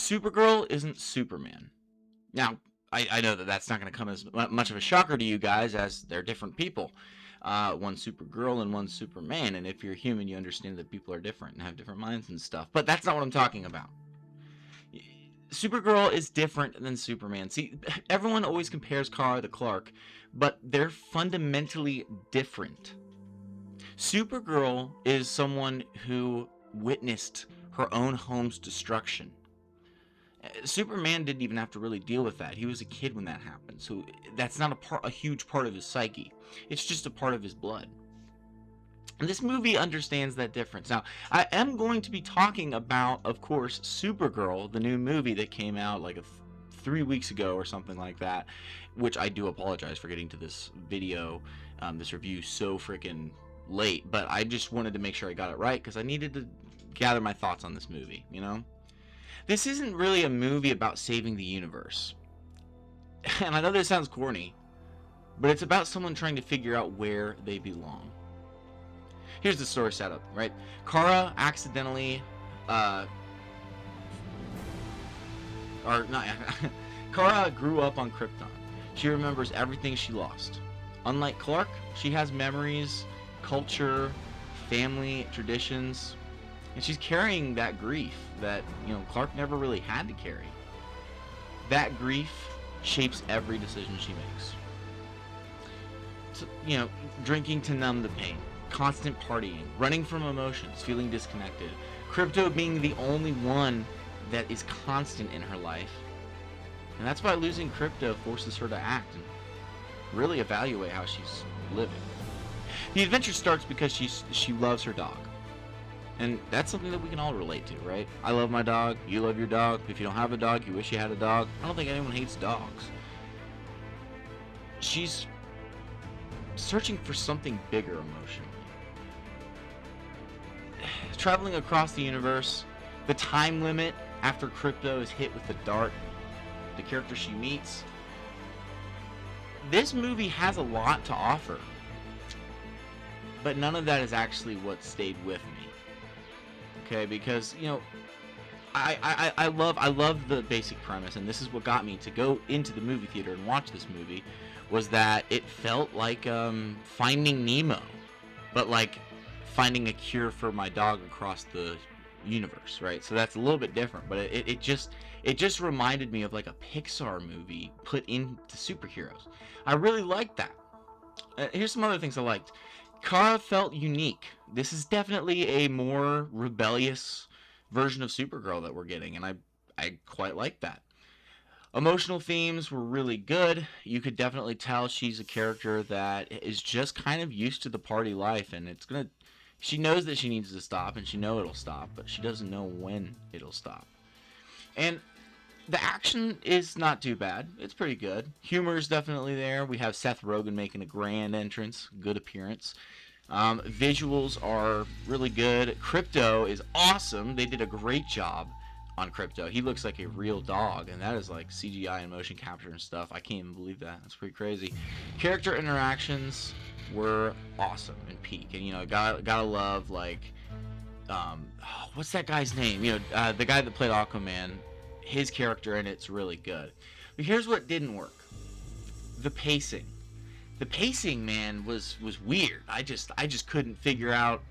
Supergirl isn't Superman. Now, I know that that's not going to come as much of a shocker to you guys, as they're different people. One Supergirl and one Superman, and if you're human, you understand that people are different and have different minds and stuff. But that's not what I'm talking about. Supergirl is different than Superman. See, everyone always compares Kara to Clark, but they're fundamentally different. Supergirl is someone who witnessed her own home's destruction. Superman didn't even have to really deal with that. He was a kid when that happened, so that's not a huge part of his psyche. It's just a part of his blood. And this movie understands that difference. Now, I am going to be talking about, of course, Supergirl, the new movie that came out like 3 weeks ago or something like that, which I do apologize for getting to this video, this review so freaking late, but I just wanted to make sure I got it right because I needed to gather my thoughts on this movie, you know? This isn't really a movie about saving the universe. And I know this sounds corny, but it's about someone trying to figure out where they belong. Here's the story setup, right? Kara accidentally, Kara grew up on Krypton. She remembers everything she lost. Unlike Clark, she has memories, culture, family, traditions, and she's carrying that grief that, Clark never really had to carry. That grief shapes every decision she makes. So, drinking to numb the pain, constant partying, running from emotions, feeling disconnected, Krypto being the only one that is constant in her life. And that's why losing Krypto forces her to act and really evaluate how she's living. The adventure starts because she loves her dog. And that's something that we can all relate to, right? I love my dog, you love your dog. If you don't have a dog, you wish you had a dog. I don't think anyone hates dogs. She's searching for something bigger emotionally. Traveling across the universe, the time limit after Krypto is hit with the dart, the character she meets. This movie has a lot to offer, but none of that is actually what stayed with me. Okay, because I love the basic premise, and this is what got me to go into the movie theater and watch this movie, was that it felt like Finding Nemo, but like finding a cure for my dog across the universe, right? So that's a little bit different, but it just reminded me of like a Pixar movie put into superheroes. I really liked that. Here's some other things I liked. Kara felt unique. This is definitely a more rebellious version of Supergirl that we're getting, and I quite like that. Emotional themes were really good. You could definitely tell she's a character that is just kind of used to the party life, and she knows that she needs to stop, and she knows it'll stop, but she doesn't know when it'll stop. And the action is not too bad. It's pretty good. Humor is definitely there. We have Seth Rogen making a grand entrance. Good appearance. Visuals are really good. Krypto is awesome. They did a great job on Krypto. He looks like a real dog, and that is like CGI and motion capture and stuff. I can't even believe that. That's pretty crazy. Character interactions were awesome and peak. And, gotta love, like, what's that guy's name? The guy that played Aquaman. His character in it's really good. But here's what didn't work. The pacing. The pacing, man, was weird. I just couldn't figure out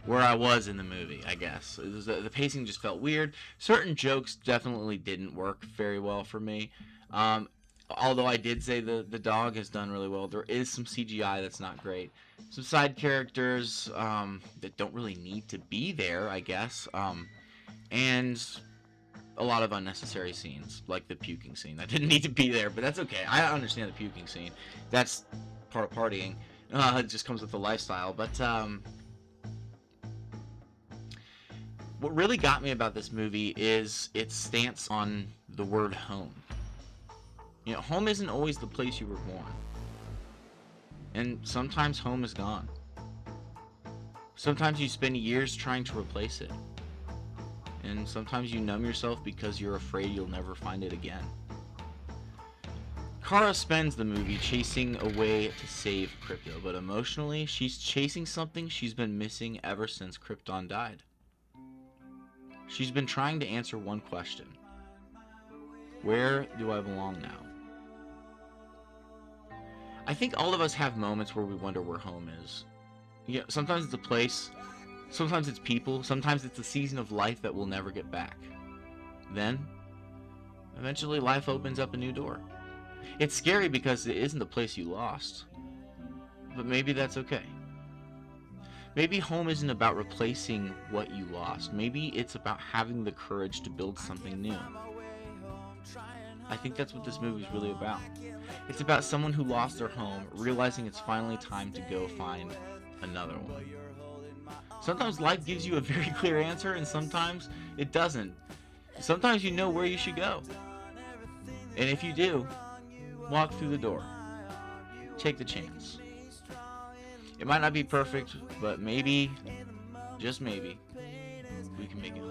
where I was in the movie, I guess. The pacing just felt weird. Certain jokes definitely didn't work very well for me. Although I did say the dog has done really well. There is some CGI that's not great. Some side characters that don't really need to be there, I guess. And a lot of unnecessary scenes, like the puking scene. That didn't need to be there, but that's okay. I understand the puking scene. That's part of partying. It just comes with the lifestyle. But what really got me about this movie is its stance on the word home. Home isn't always the place you were born. And sometimes home is gone. Sometimes you spend years trying to replace it. And sometimes you numb yourself because you're afraid you'll never find it again. Kara spends the movie chasing a way to save Krypto, but emotionally, she's chasing something she's been missing ever since Krypton died. She's been trying to answer one question. Where do I belong now? I think all of us have moments where we wonder where home is. Yeah, sometimes it's a place, sometimes it's people, sometimes it's a season of life that we'll never get back. Then, eventually life opens up a new door. It's scary because it isn't the place you lost. But maybe that's okay. Maybe home isn't about replacing what you lost. Maybe it's about having the courage to build something new. I think that's what this movie's really about. It's about someone who lost their home, realizing it's finally time to go find another one. Sometimes life gives you a very clear answer, and sometimes it doesn't. Sometimes you know where you should go. And if you do, walk through the door. Take the chance. It might not be perfect, but maybe, just maybe, we can make it